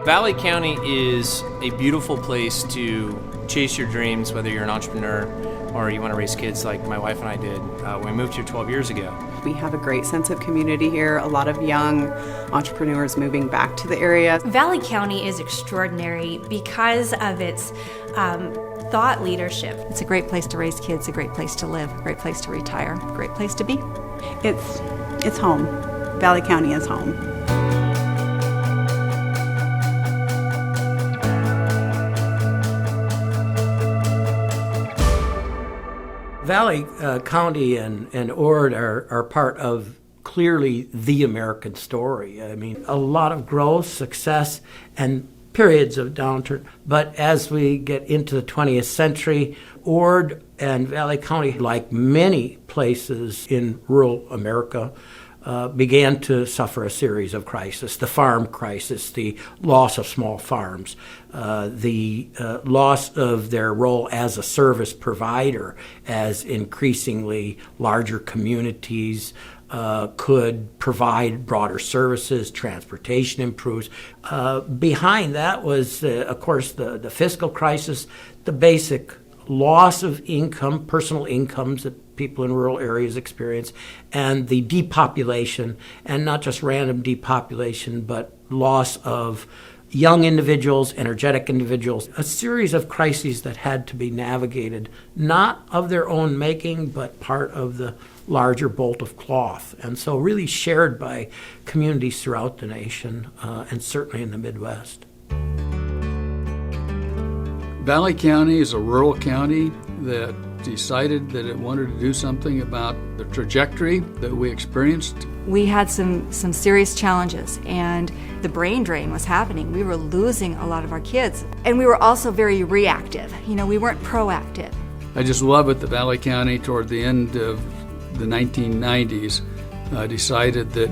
Valley County is a beautiful place to chase your dreams, whether you're an entrepreneur or you want to raise kids like my wife and I did when we moved here 12 years ago. We have a great sense of community here, a lot of young entrepreneurs moving back to the area. Valley County is extraordinary because of its thought leadership. It's a great place to raise kids, a great place to live, a great place to retire, a great place to be. It's home. Valley County is home. Valley County and Ord are part of clearly the American story. I mean, a lot of growth, success, and periods of downturn. But as we get into the 20th century, Ord and Valley County, like many places in rural America, began to suffer a series of crises. The farm crisis, the loss of small farms, the loss of their role as a service provider as increasingly larger communities could provide broader services, transportation improves. Behind that was, of course, the fiscal crisis, the basic loss of income, personal incomes that people in rural areas experience, and the depopulation, and not just random depopulation, but loss of young individuals, energetic individuals, a series of crises that had to be navigated, not of their own making, but part of the larger bolt of cloth, and so really shared by communities throughout the nation, and certainly in the Midwest. Valley County is a rural county that decided that it wanted to do something about the trajectory that we experienced. We had some serious challenges, and the brain drain was happening. We were losing a lot of our kids, and we were also very reactive. We weren't proactive. I just love it that Valley County, toward the end of the 1990s, decided that,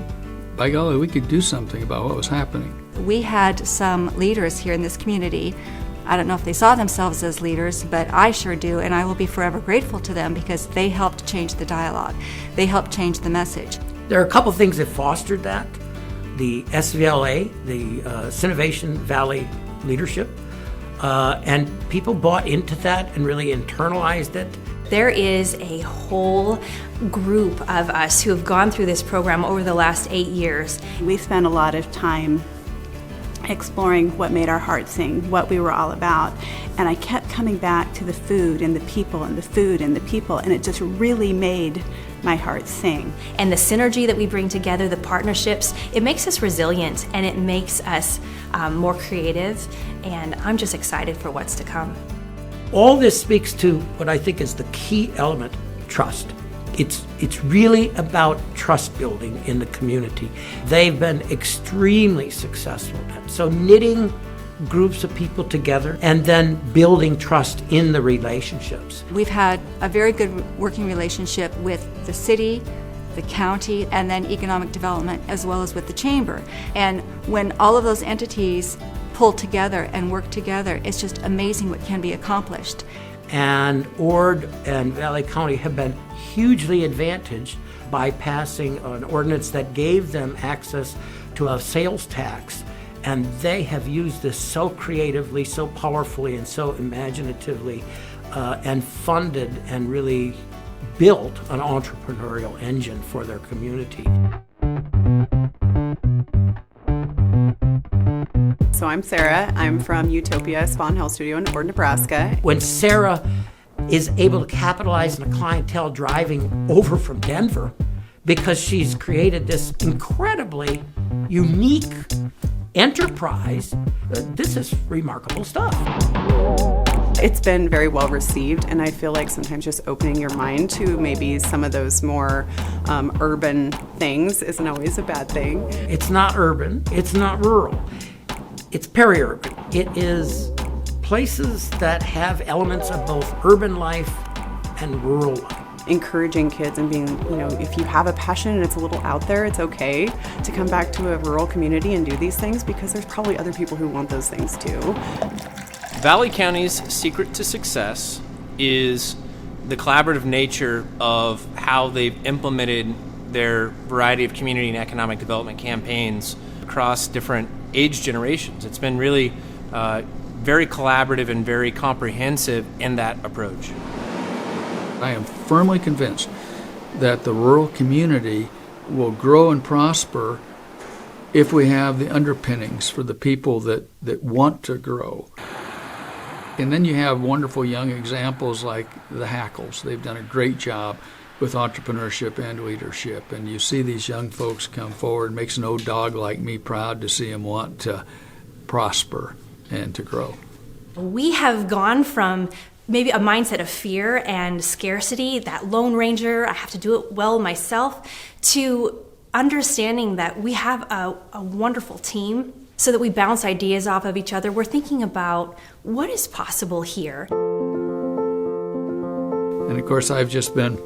by golly, we could do something about what was happening. We had some leaders here in this community. I don't know if they saw themselves as leaders, but I sure do, and I will be forever grateful to them because they helped change the dialogue. They helped change the message. There are a couple things that fostered that. The SVLA, the Sinovation Valley Leadership, and people bought into that and really internalized it. There is a whole group of us who have gone through this program over the last 8 years. We spent a lot of time exploring what made our hearts sing, what we were all about. And I kept coming back to the food and the people and the food and the people, and it just really made my heart sing. And the synergy that we bring together, the partnerships, it makes us resilient and it makes us more creative, and I'm just excited for what's to come. All this speaks to what I think is the key element, trust. It's really about trust building in the community. They've been extremely successful at it. So knitting groups of people together and then building trust in the relationships. We've had a very good working relationship with the city, the county, and then economic development, as well as with the chamber. And when all of those entities pull together and work together, it's just amazing what can be accomplished. And Ord and Valley County have been hugely advantaged by passing an ordinance that gave them access to a sales tax. And they have used this so creatively, so powerfully, and so imaginatively, and funded and really built an entrepreneurial engine for their community. So I'm Sarah. I'm from Utopia Spawn Health Studio in Ord, Nebraska. When Sarah is able to capitalize on a clientele driving over from Denver because she's created this incredibly unique enterprise, this is remarkable stuff. It's been very well received, and I feel like sometimes just opening your mind to maybe some of those more urban things isn't always a bad thing. It's not urban, it's not rural. It's peri-urban. It is places that have elements of both urban life and rural life. Encouraging kids and being, if you have a passion and it's a little out there, it's okay to come back to a rural community and do these things because there's probably other people who want those things too. Valley County's secret to success is the collaborative nature of how they've implemented their variety of community and economic development campaigns across different aged generations. It's been really very collaborative and very comprehensive in that approach. I am firmly convinced that the rural community will grow and prosper if we have the underpinnings for the people that want to grow. And then you have wonderful young examples like the Hackles. They've done a great job with entrepreneurship and leadership. And you see these young folks come forward. It makes no dog like me proud to see them want to prosper and to grow. We have gone from maybe a mindset of fear and scarcity, that Lone Ranger, I have to do it well myself, to understanding that we have a wonderful team so that we bounce ideas off of each other. We're thinking about what is possible here. And of course, I've just been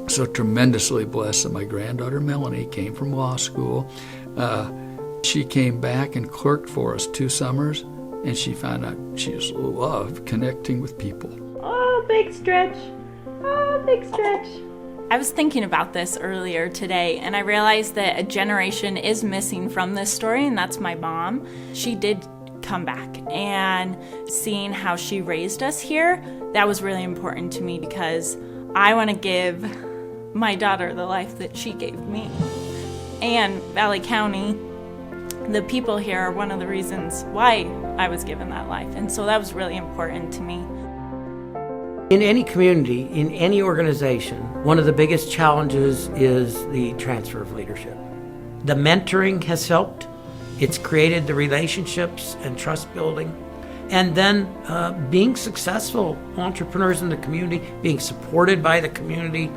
so tremendously blessed that my granddaughter Melanie came from law school. She came back and clerked for us 2 summers, and she found out she just loved connecting with people. Oh, big stretch. Oh, big stretch. I was thinking about this earlier today, and I realized that a generation is missing from this story, and that's my mom. She did come back, and seeing how she raised us here, that was really important to me because I want to give my daughter the life that she gave me. And Valley County, the people here are one of the reasons why I was given that life, and so that was really important to me. In any community, in any organization, one of the biggest challenges is the transfer of leadership. The mentoring has helped. It's created the relationships and trust building. And then being successful entrepreneurs in the community, being supported by the community,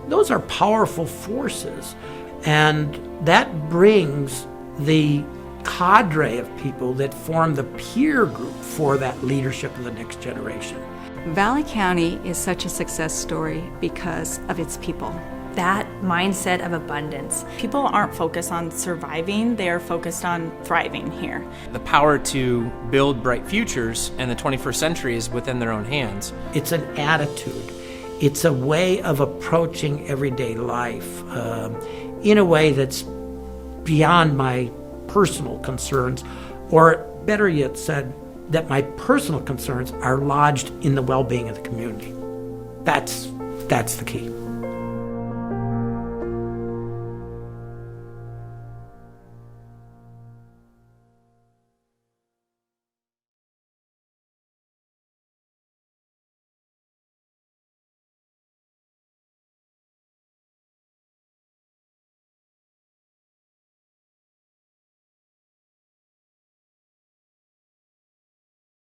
those are powerful forces. And that brings the cadre of people that form the peer group for that leadership of the next generation. Valley County is such a success story because of its people. That mindset of abundance. People aren't focused on surviving, they are focused on thriving here. The power to build bright futures in the 21st century is within their own hands. It's an attitude. It's a way of approaching everyday life in a way that's beyond my personal concerns, or better yet said, that my personal concerns are lodged in the well-being of the community. That's the key.